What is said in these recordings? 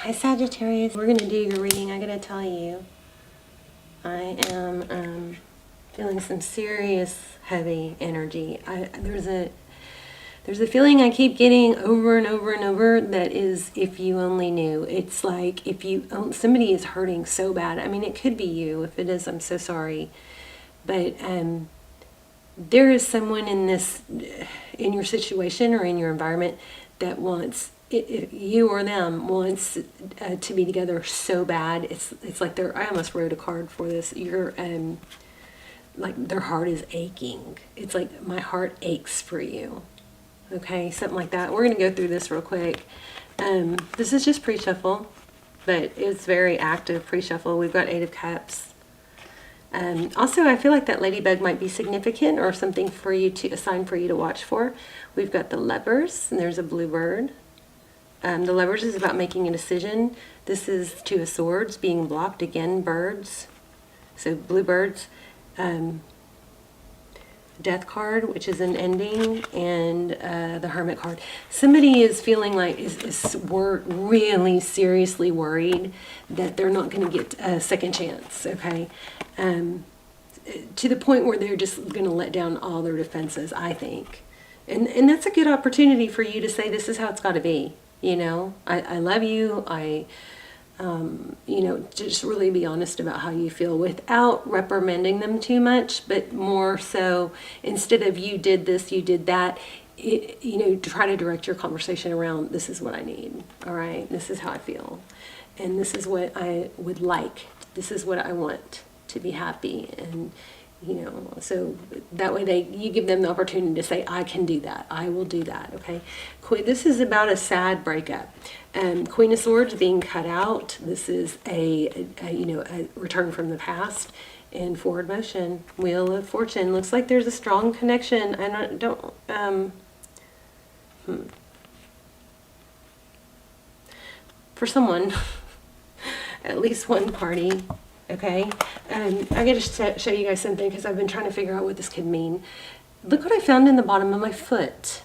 Hi Sagittarius, we're going to do your reading. I got to tell you, I am feeling some serious heavy energy. There's a feeling I keep getting over and over and over that is, if you only knew. It's like if somebody is hurting so bad. I mean, it could be you. If it is, I'm so sorry. But there is someone in your situation or in your environment that wants you or them wants to be together so bad. It's like I almost wrote a card for this. You're like their heart is aching. It's like my heart aches for you. Okay, something like that. We're gonna go through this real quick. This is just pre-shuffle, but it's very active pre-shuffle. We've got 8 of Cups. Also, I feel like that ladybug might be significant or something for you a sign for you to watch for. We've got the Lovers, and there's a bluebird. The Lovers is about making a decision. This is 2 of Swords, being blocked. Again, birds. So bluebirds. Death card, which is an ending, and the Hermit card. Somebody is feeling like we're really seriously worried that they're not going to get a second chance. Okay, to the point where they're just going to let down all their defenses, I think, and that's a good opportunity for you to say, this is how it's got to be. You know, I love you. You know, just really be honest about how you feel without reprimanding them too much, but more so, instead of you did this, you did that, you know, try to direct your conversation around, this is what I need, all right? This is how I feel, and this is what I would like. This is what I want to be happy, and, you know, so that way you give them the opportunity to say, I can do that. I will do that, okay? This is about a sad breakup. Queen of Swords being cut out. This is a return from the past and forward motion. Wheel of Fortune. Looks like there's a strong connection. For someone, at least one party. Okay, I got to show you guys something because I've been trying to figure out what this could mean. Look what I found in the bottom of my foot,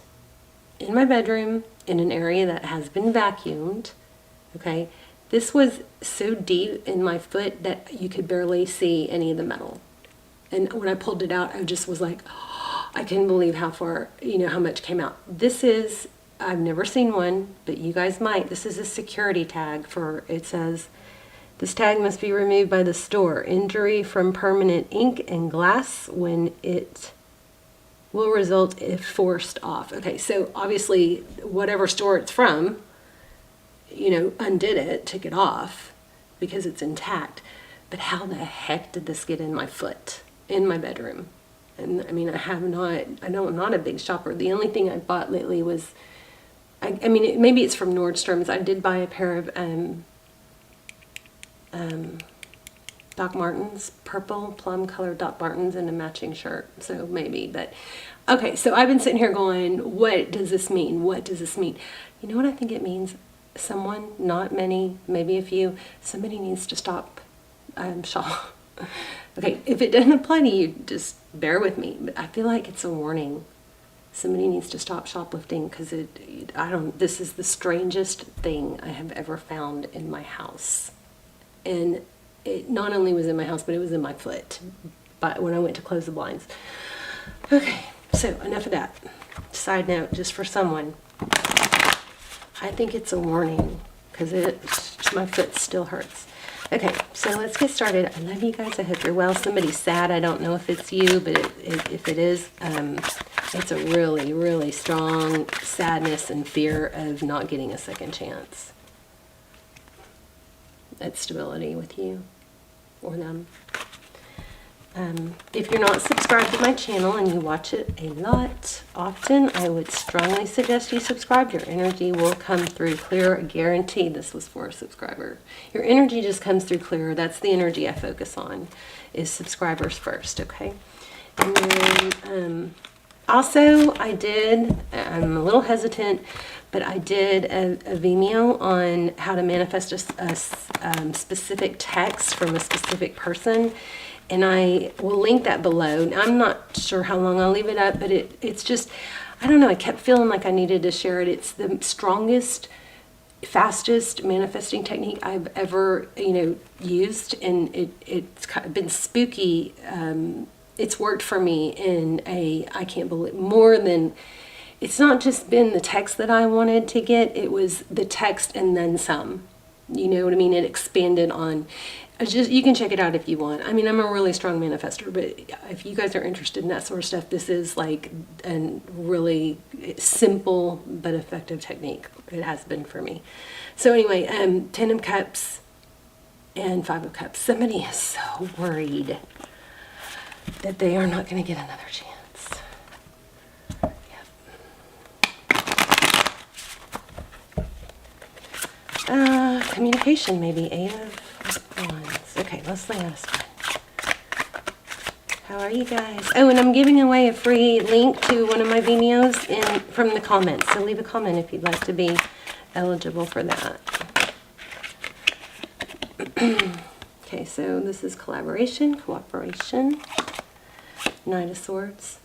in my bedroom, in an area that has been vacuumed. Okay, this was so deep in my foot that you could barely see any of the metal. And when I pulled it out, I just was like, oh, I couldn't believe how far, how much came out. I've never seen one, but you guys might. This is a security tag it says, this tag must be removed by the store. Injury from permanent ink and glass when it will result if forced off. Okay, so obviously whatever store it's from, undid it, took it off because it's intact. But how the heck did this get in my foot, in my bedroom? And I mean, I'm not a big shopper. The only thing I bought lately was, maybe it's from Nordstrom's. I did buy a pair of Doc Martens, purple plum colored Doc Martens, and a matching shirt. So maybe, but okay. So I've been sitting here going, what does this mean? What does this mean? You know what I think it means? Someone, not many, maybe a few, somebody needs to stop shop. Okay, if it doesn't apply to you, just bear with me. But I feel like it's a warning. Somebody needs to stop shoplifting because this is the strangest thing I have ever found in my house. And it not only was in my house, but it was in my foot. But when I went to close the blinds. Okay, so enough of that. Side note, just for someone. I think it's a warning because my foot still hurts. Okay, so let's get started. I love you guys. I hope you're well. Somebody's sad. I don't know if it's you, but if it is, it's a really, really strong sadness and fear of not getting a second chance at stability with you or them. If you're not subscribed to my channel and you watch it a lot often, I would strongly suggest you subscribe. Your energy will come through clearer. I guarantee this was for a subscriber. Your energy just comes through clearer. That's the energy I focus on, is subscribers first, okay? And then also I'm a little hesitant, but I did a Vimeo on how to manifest a specific text from a specific person. And I will link that below. Now, I'm not sure how long I'll leave it up, but it's just, I don't know, I kept feeling like I needed to share it. It's the strongest fastest manifesting technique I've ever, used, and it's been spooky. It's worked for me in I can't believe, more than, it's not just been the text that I wanted to get, it was the text and then some. You know what I mean? It expanded on, you can check it out if you want. I mean, I'm a really strong manifestor, but if you guys are interested in that sort of stuff, this is like a really simple but effective technique. It has been for me. So anyway, 10 of Cups and 5 of Cups. Somebody is so worried that they are not going to get another chance. Yep. Communication, maybe. 8 of Wands. Okay, let's lay out a spread. How are you guys? Oh, and I'm giving away a free link to one of my videos from the comments. So leave a comment if you'd like to be eligible for that. Okay, so this is collaboration, cooperation, Knight of Swords.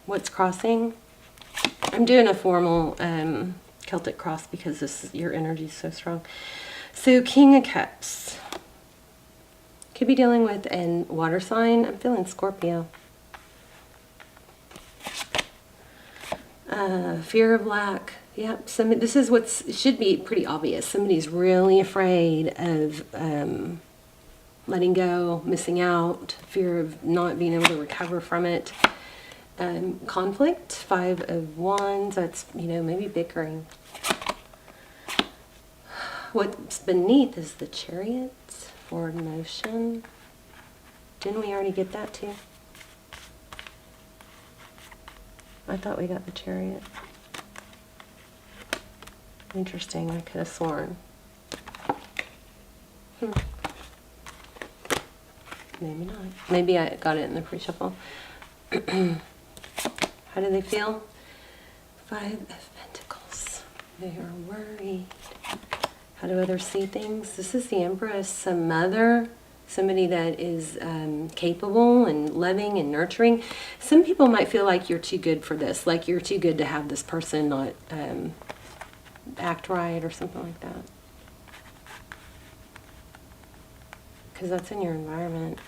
What's crossing? I'm doing a formal Celtic cross because your energy is so strong. So King of Cups. Could be dealing with a water sign. I'm feeling Scorpio. Fear of lack. Yep. This is it should be pretty obvious. Somebody's really afraid of letting go, missing out, fear of not being able to recover from it. Conflict. 5 of Wands. That's, maybe bickering. What's beneath is the Chariot. Forward motion. Didn't we already get that too? I thought we got the Chariot. Interesting, I could have sworn. Maybe not. Maybe I got it in the pre-shuffle. How do they feel? 5 of Pentacles. They are worried. How do others see things? This is the Empress. Somebody that is capable and loving and nurturing. Some people might feel like you're too good for this, like you're too good to have this person not act right or something like that. Because that's in your environment.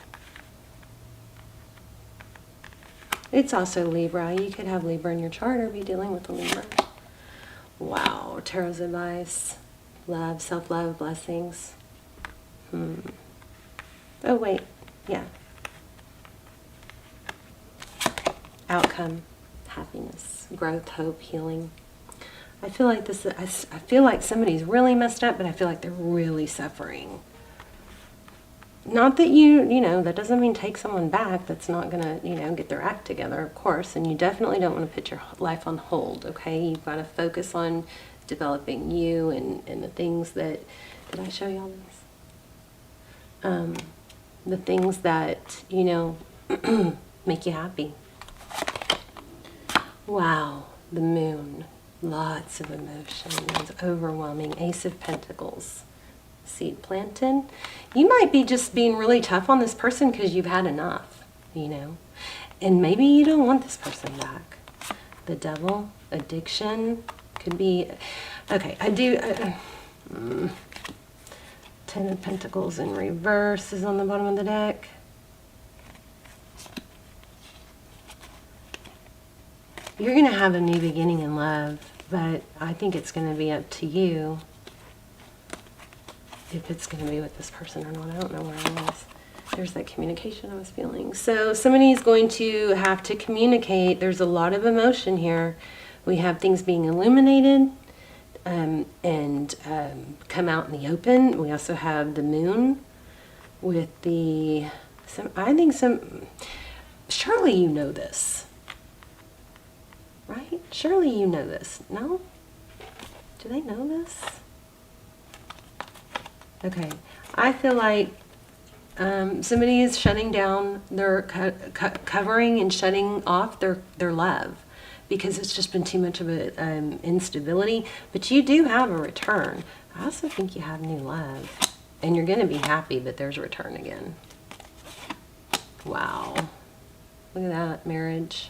It's also Libra. You could have Libra in your chart or be dealing with a Libra. Wow, tarot's advice. Love, self-love, blessings. Oh, wait. Yeah. Outcome, happiness, growth, hope, healing. I feel like I feel like somebody's really messed up, but I feel like they're really suffering. Not that that doesn't mean take someone back that's not going to, get their act together, of course. And you definitely don't want to put your life on hold, okay? You've got to focus on developing you and the things that, did I show y'all this? The things that, make you happy. Wow, the Moon, lots of emotions, overwhelming. Ace of Pentacles, seed planted. You might be just being really tough on this person because you've had enough, and maybe you don't want this person back. The Devil, addiction. Could be, okay, I do, 10 of Pentacles in reverse is on the bottom of the deck. You're going to have a new beginning in love, but I think it's going to be up to you if it's going to be with this person or not. I don't know where I was. There's that communication I was feeling. So somebody's going to have to communicate. There's a lot of emotion here. We have things being illuminated and come out in the open. We also have the Moon with surely you know this, right? Surely you know this. No? Do they know this? Okay. I feel like somebody is shutting down their covering and shutting off their love, because it's just been too much of an instability. But you do have a return. I also think you have new love. And you're going to be happy, but there's a return again. Wow. Look at that, marriage.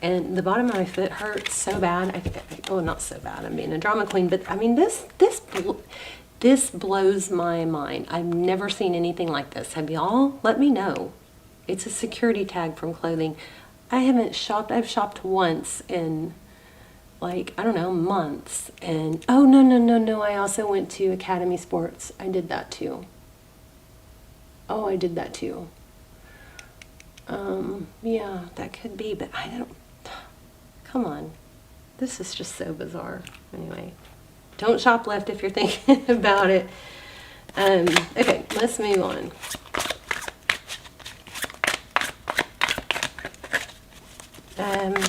and the bottom of my foot hurts so bad. Well, not so bad, I'm being a drama queen, but I mean, this blows my mind. I've never seen anything like this. Have y'all? Let me know. It's a security tag from clothing. I haven't shopped. I've shopped once in, like, I don't know, months. And oh, no. I also went to Academy Sports. I did that too. Oh, I did that too. Yeah, that could be, but I don't, come on. This is just so bizarre. Anyway, don't shoplift if you're thinking about it. Okay, let's move on.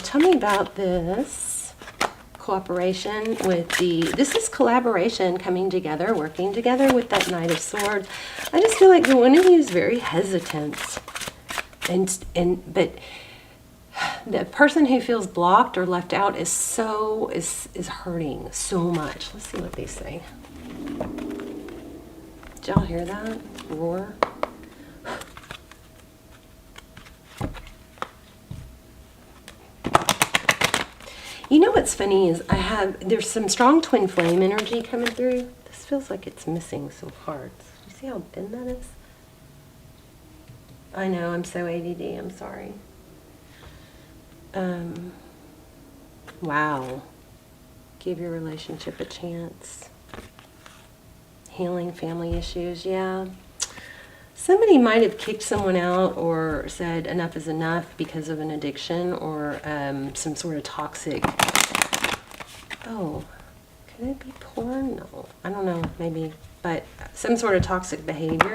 Tell me about this cooperation with this is collaboration, coming together, working together with that Knight of Swords. I just feel like the one of you is very hesitant. But the person who feels blocked or left out is hurting so much. Let's see what they say. Did y'all hear that roar? You know what's funny is there's some strong twin flame energy coming through. This feels like it's missing some parts. You see how thin that is? I know, I'm so ADD, I'm sorry. Wow. Give your relationship a chance. Healing family issues, yeah. Somebody might have kicked someone out or said enough is enough because of an addiction or some sort of toxic. Oh, could it be porn? No, I don't know, maybe. But some sort of toxic behavior.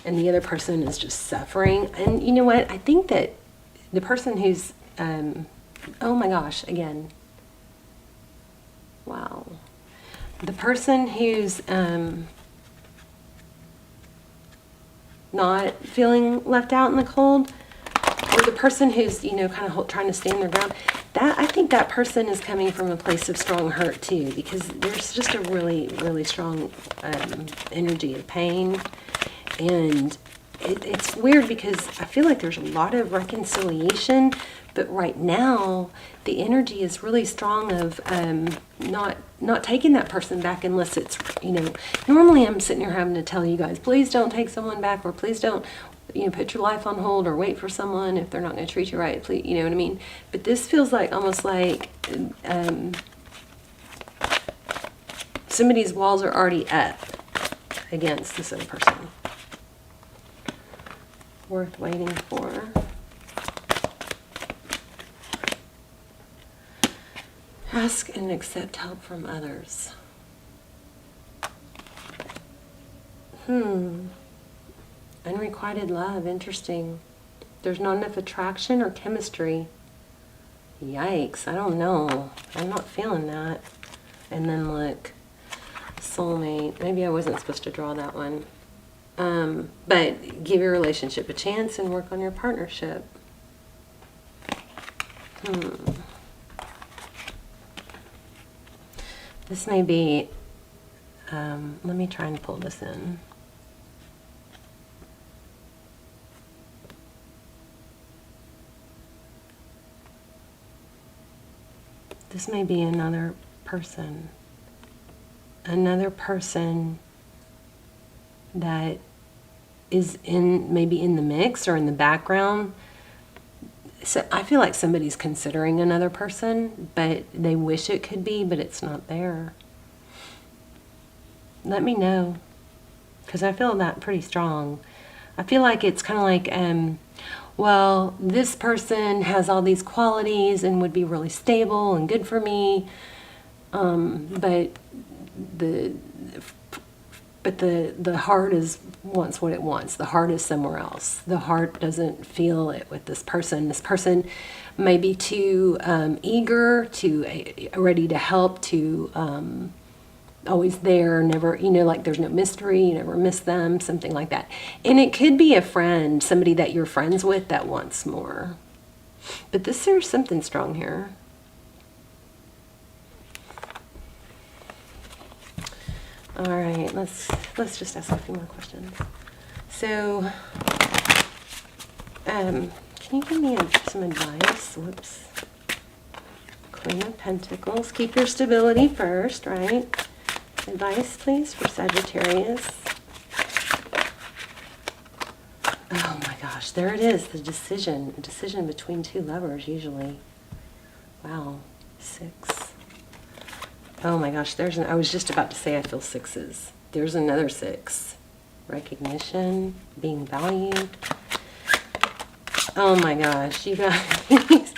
And the other person is just suffering. And you know what? I think that the person who's, oh my gosh, again. Wow. The person who's not feeling left out in the cold, or the person who's, you know, kind of trying to stand their ground, I think that person is coming from a place of strong hurt too, because there's just a really, really strong energy of pain. And it's weird because I feel like there's a lot of reconciliation, but right now the energy is really strong of not taking that person back unless it's, you know, normally I'm sitting here having to tell you guys, please don't take someone back, or please don't, you know, put your life on hold or wait for someone if they're not going to treat you right, please, you know what I mean? But this feels like almost like somebody's walls are already up against this other person. Worth waiting for. Ask and accept help from others. Unrequited love, interesting. There's not enough attraction or chemistry. Yikes, I don't know. I'm not feeling that. And then look, soulmate. Maybe I wasn't supposed to draw that one. But give your relationship a chance and work on your partnership. This may be, let me try and pull this in. This may be another person. Another person that is maybe in the mix or in the background. So I feel like somebody's considering another person, but they wish it could be, but it's not there. Let me know, because I feel that pretty strong. I feel like it's kind of like, well, this person has all these qualities and would be really stable and good for me, but the heart wants what it wants. The heart is somewhere else. The heart doesn't feel it with this person. This person may be too eager, ready to help, always there, never, you know, like there's no mystery, you never miss them, something like that. And it could be a friend, somebody that you're friends with that wants more. But there's something strong here. All right, let's just ask a few more questions. So, can Can you give me some advice? Whoops. Queen of Pentacles. Keep your stability first, right? Advice, please, for Sagittarius. Oh my gosh, there it is, the decision. A decision between two lovers, usually. Wow, 6. Oh my gosh, I was just about to say I feel 6s. There's another 6. Recognition, being valued. Oh my gosh, you guys.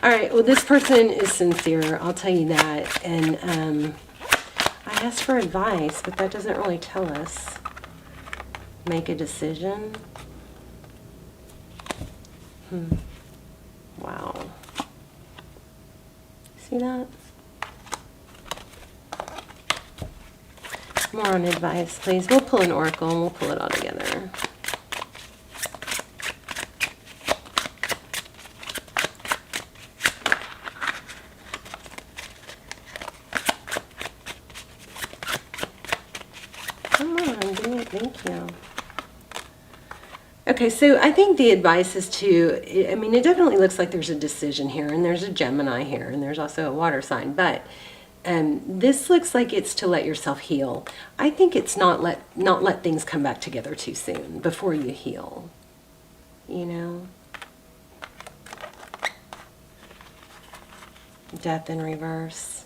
All right, well, this person is sincere, I'll tell you that. And I asked for advice, but that doesn't really tell us. Make a decision. Wow. See that? More on advice, please. We'll pull an oracle and we'll pull it all together. Come on, give me, thank you. Okay, so I think the advice is to, I mean, it definitely looks like there's a decision here, and there's a Gemini here, and there's also a water sign, but this looks like it's to let yourself heal. I think it's not let things come back together too soon before you heal, you know? Death in reverse.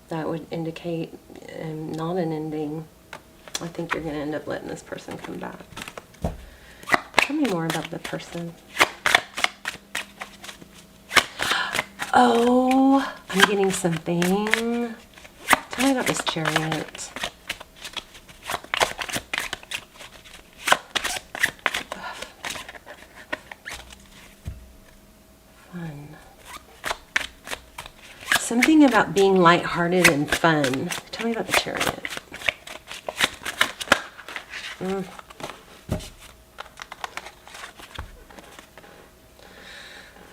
That would indicate not an ending. I think you're going to end up letting this person come back. Tell me more about the person. Oh, I'm getting something. Tell me about this Chariot. Fun. Something about being lighthearted and fun. Tell me about the Chariot.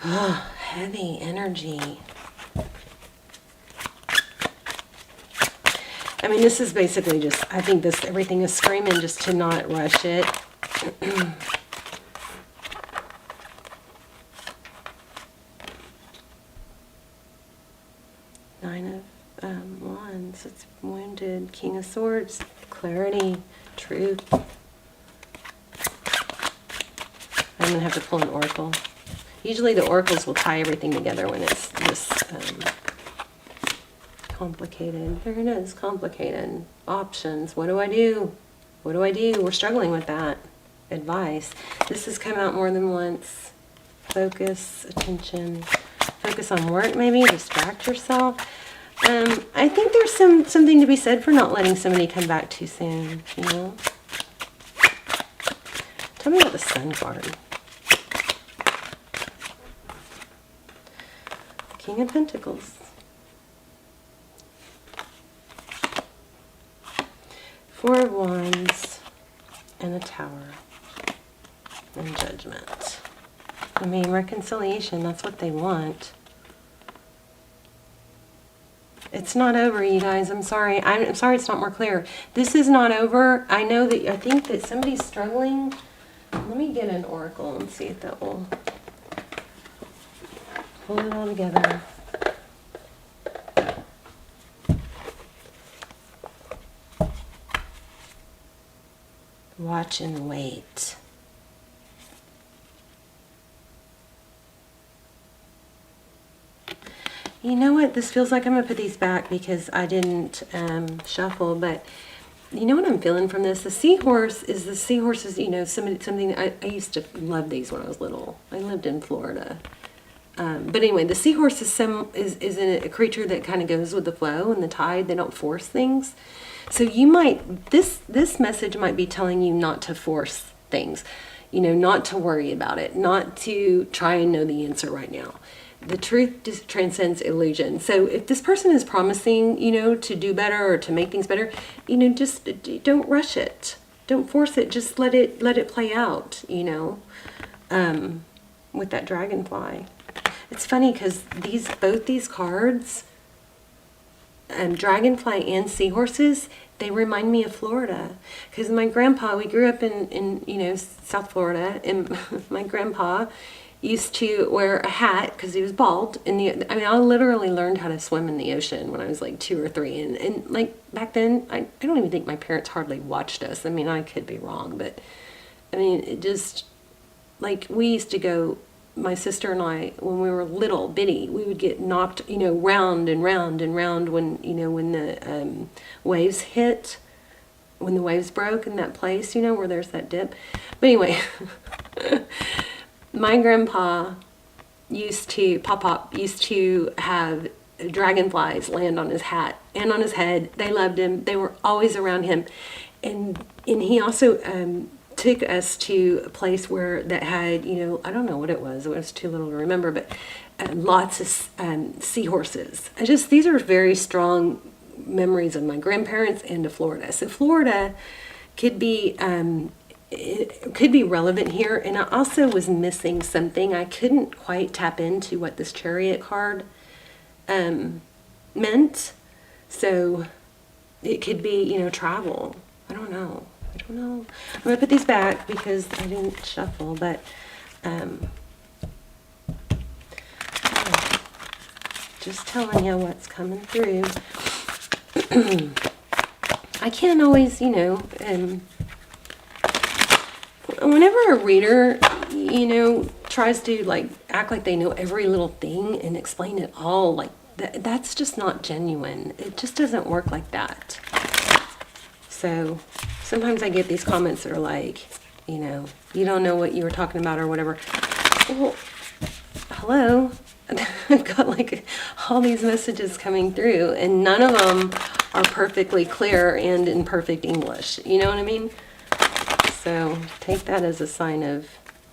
Oh, heavy energy. I mean, this is basically just, I think everything is screaming just to not rush it. Nine of Wands, it's wounded. King of Swords, clarity, truth. I'm going to have to pull an oracle. Usually the oracles will tie everything together when it's this complicated. There it is, complicated. Options. What do I do? What do I do? We're struggling with that. Advice. This has come out more than once. Focus, attention. Focus on work maybe. Distract yourself. I think there's something to be said for not letting somebody come back too soon, you know? Tell me about the Sun card. King of Pentacles. Four of Wands and a Tower and Judgment. I mean, reconciliation, that's what they want. It's not over, you guys. I'm sorry. I'm sorry it's not more clear. This is not over. I think that somebody's struggling. Let me get an oracle and see if that will pull it all together. Watch and wait. You know what? This feels like I'm going to put these back because I didn't shuffle, but you know what I'm feeling from this? The seahorse is the seahorses, you know, something I used to love these when I was little. I lived in Florida. But anyway, the seahorse is a creature that kind of goes with the flow and the tide. They don't force things. So you might, this message might be telling you not to force things, you know, not to worry about it, not to try and know the answer right now. The truth just transcends illusion. So if this person is promising, you know, to do better or to make things better, you know, just don't rush it. Don't force it. Just let it play out, you know, with that dragonfly. It's funny because both these cards, dragonfly and seahorses, they remind me of Florida. Because my grandpa, we grew up in you know, South Florida, and my grandpa, used to wear a hat because he was bald. I mean, I literally learned how to swim in the ocean when I was like 2 or 3. And like back then, I don't even think my parents hardly watched us. I mean, I could be wrong, but I mean, it just, like, we used to go, my sister and I, when we were little bitty, we would get knocked, you know, round and round and round when, you know, when the waves hit, when the waves broke in that place, you know, where there's that dip. But anyway, my grandpa Pop used to have dragonflies land on his hat and on his head. They loved him. They were always around him. And he also took us to a place where that had, you know, I don't know what it was too little to remember, but lots of seahorses. These are very strong memories of my grandparents and of Florida. So Florida could be it could be relevant here. And I also was missing something. I couldn't quite tap into what this Chariot card meant. So it could be, you know, travel. I don't know. I'm going to put these back because I didn't shuffle, but just telling you what's coming through. I can't always, you know, whenever a reader, you know, tries to like act like they know every little thing and explain it all, like that's just not genuine. It just doesn't work like that. So sometimes I get these comments that are like, you know, you don't know what you were talking about or whatever. Well, hello. I've got like all these messages coming through and none of them are perfectly clear and in perfect English. You know what I mean? So take that as a sign of,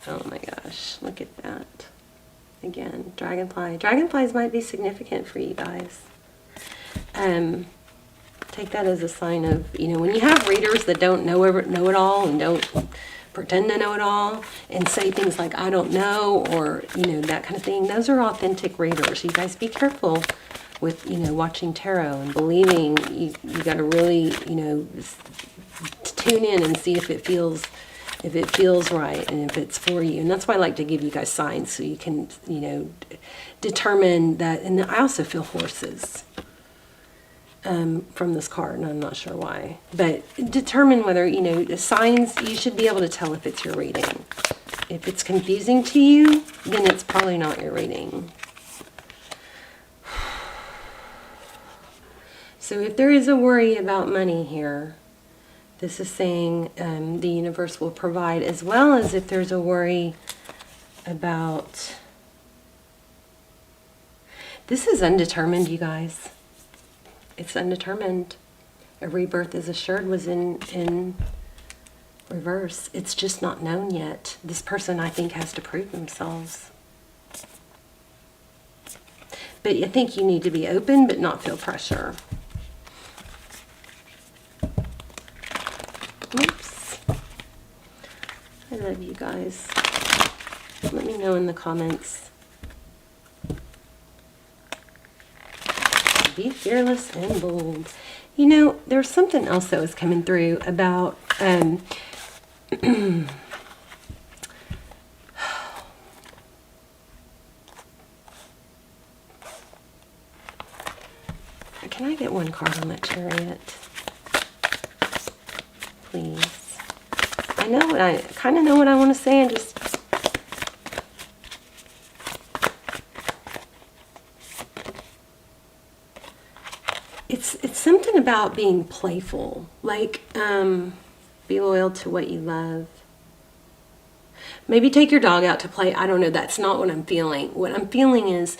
oh my gosh, look at that. Again, dragonfly. Dragonflies might be significant for you guys. Take that as a sign of, you know, when you have readers that don't know it all and don't pretend to know it all and say things like, I don't know, or, you know, that kind of thing. Those are authentic readers. You guys be careful with, you know, watching tarot and believing. You got to really, you know, tune in and see if it feels right and if it's for you. And that's why I like to give you guys signs so you can, you know, determine that. And I also feel horses from this card, and I'm not sure why. But determine whether, you know, the signs, you should be able to tell if it's your reading. If it's confusing to you, then it's probably not your reading. So if there is a worry about money here, this is saying the universe will provide, as well as if there's a worry about... This is undetermined, you guys. It's undetermined. A rebirth is assured was in reverse. It's just not known yet. This person, I think, has to prove themselves. But I think you need to be open but not feel pressure. Oops. I love you guys. Let me know in the comments. Be fearless and bold. You know, there's something else that was coming through about can I get one card on that Chariot? Please. I kind of know what I want to say, and just it's something about being playful, like be loyal to what you love. Maybe take your dog out to play. I don't know. That's not what I'm feeling. What I'm feeling is,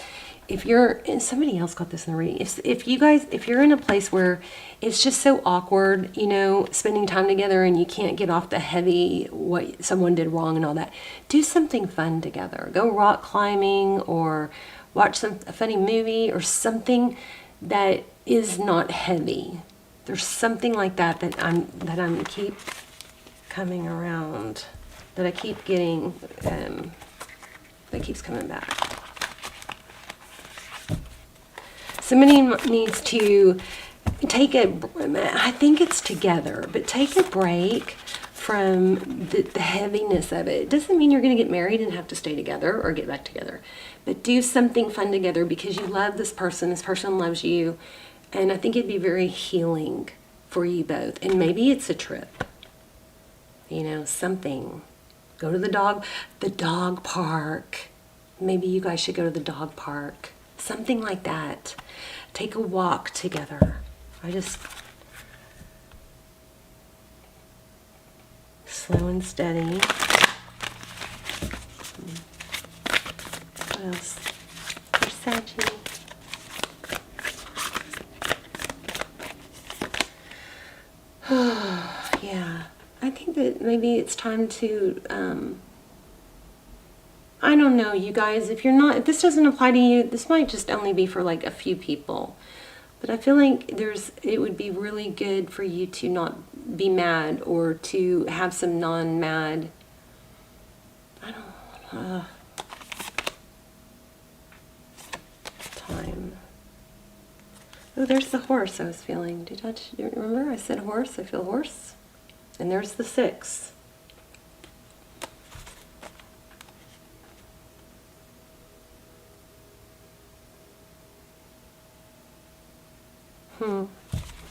if you're, and somebody else got this in the reading, if you're in a place where it's just so awkward, you know, spending time together and you can't get off the heavy what someone did wrong and all that, do something fun together. Go rock climbing or watch a funny movie or something that is not heavy. There's something like that that I'm keep coming around, that I keep getting, that keeps coming back. Somebody needs to take I think it's together, but take a break from the heaviness of it. It doesn't mean you're going to get married and have to stay together or get back together. But do something fun together because you love this person loves you. And I think it'd be very healing for you both. And maybe it's a trip. You know, something. Go to the dog park. Maybe you guys should go to the dog park. Something like that. Take a walk together. Slow and steady. What else? For Saggy. Yeah. I think that maybe it's time to, I don't know, you guys, if this doesn't apply to you, this might just only be for like a few people. But I feel like it would be really good for you to not be mad or to have some non-mad, time. Oh, there's the horse I was feeling. Do you remember I said horse? I feel horse. And there's the 6.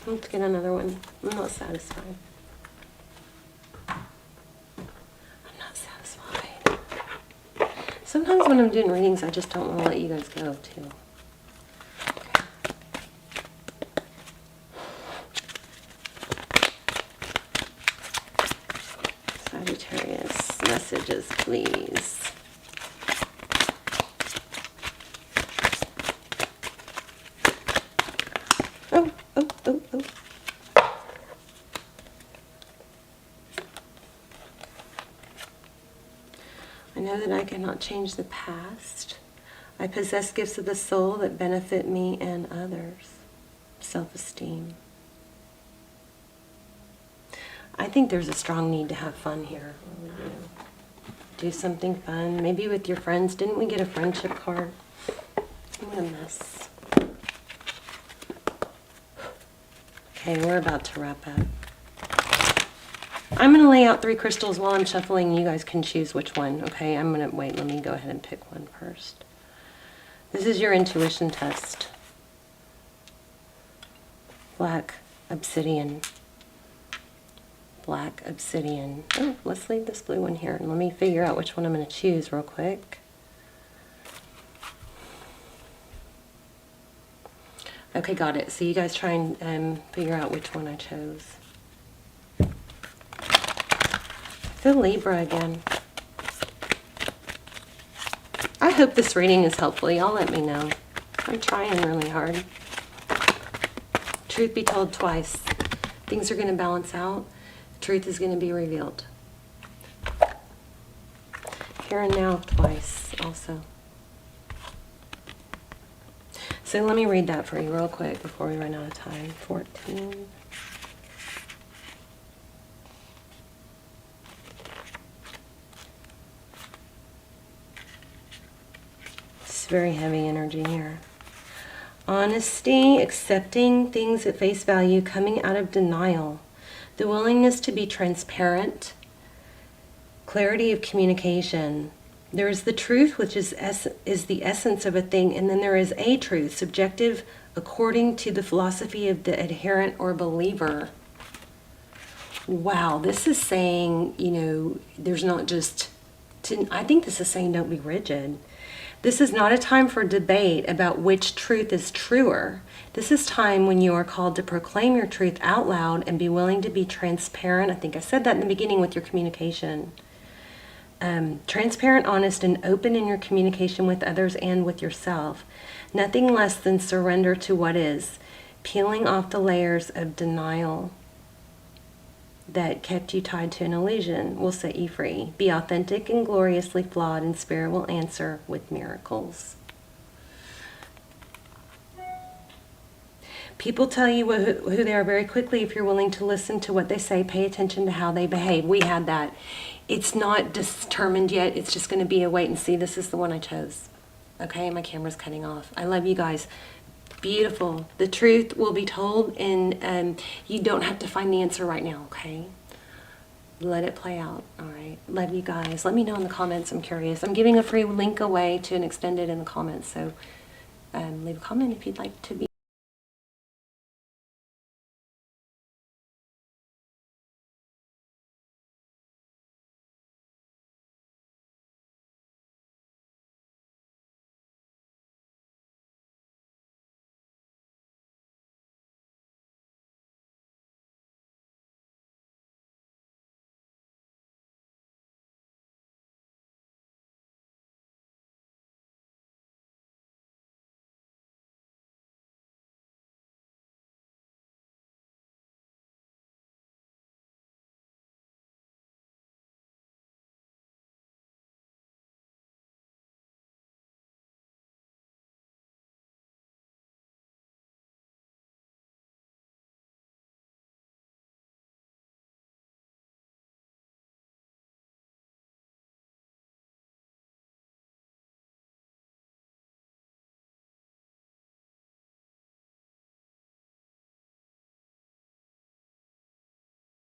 Let's get another one. I'm not satisfied. I'm not satisfied. Sometimes when I'm doing readings, I just don't want to let you guys go, too. Sagittarius, messages, please. Oh. I know that I cannot change the past. I possess gifts of the soul that benefit me and others. Self-esteem. I think there's a strong need to have fun here. Do something fun. Maybe with your friends. Didn't we get a friendship card? What a mess. Okay, we're about to wrap up. I'm going to lay out 3 crystals while I'm shuffling. You guys can choose which one, okay? I'm going to wait. Let me go ahead and pick one first. This is your intuition test. Black obsidian. Black obsidian. Oh, let's leave this blue one here. And let me figure out which one I'm going to choose real quick. Okay, got it. So you guys try and figure out which one I chose. The Libra again. I hope this reading is helpful. Y'all let me know. I'm trying really hard. Truth be told twice. Things are going to balance out. Truth is going to be revealed. Here and now twice also. So let me read that for you real quick before we run out of time. 14. It's very heavy energy here. Honesty, accepting things at face value, coming out of denial. The willingness to be transparent. Clarity of communication. There is the truth, which is the essence of a thing, and then there is a truth, subjective according to the philosophy of the adherent or believer. Wow, this is saying, you know, there's not just, I think this is saying don't be rigid. This is not a time for debate about which truth is truer. This is time when you are called to proclaim your truth out loud and be willing to be transparent. I think I said that in the beginning with your communication. Transparent, honest, and open in your communication with others and with yourself. Nothing less than surrender to what is, peeling off the layers of denial that kept you tied to an illusion will set you free. Be authentic and gloriously flawed, and spirit will answer with miracles. People tell you who they are very quickly. If you're willing to listen to what they say, pay attention to how they behave. We had that. It's not determined yet. It's just going to be a wait and see. This is the one I chose. Okay, my camera's cutting off. I love you guys. Beautiful. The truth will be told, and you don't have to find the answer right now, okay? let it play out. All right. Love you guys. Let me know in the comments. I'm curious. I'm giving a free link away to an extended in the comments. So leave a comment if you'd like to be